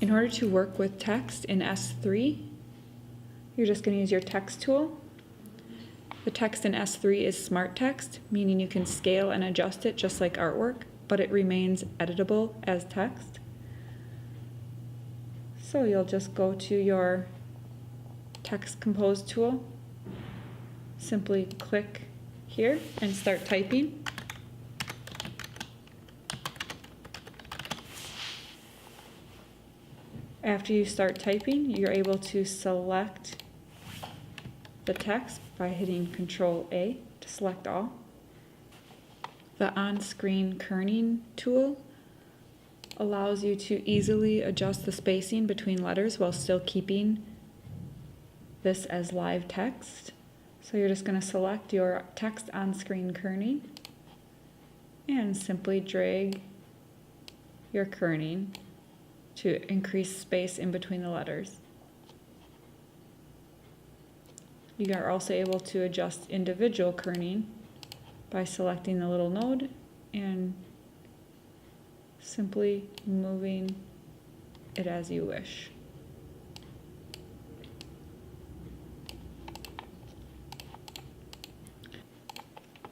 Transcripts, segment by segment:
In order to work with text in S3, you're just going to use your text tool. The text in S3 is smart text, meaning you can scale and adjust it just like artwork, but it remains editable as text. So you'll just go to your text compose tool, simply click here and start typing. After you start typing, you're able to select the text by hitting Control A to select all. The on-screen kerning tool allows you to easily adjust the spacing between letters while still keeping this as live text. So you're just going to select your text on-screen kerning and simply drag your kerning to increase space in between the letters. You are also able to adjust individual kerning by selecting the little node and simply moving it as you wish.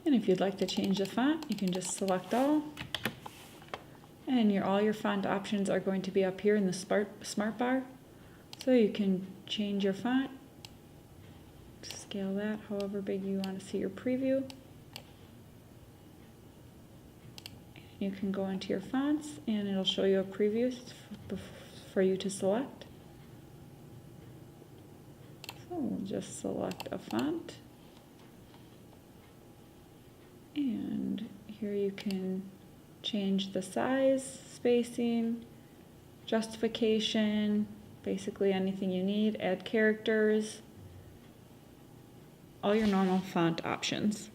And if you'd like to change the font, you can just select all, and all your font options are going to be up here in the smart bar. So you can change your font, scale that however big you want to see your preview. You can go into your fonts and it'll show you a preview for you to select. So we'll just select a font. And here you can change the size, spacing, justification, basically anything you need, add characters, all your normal font options.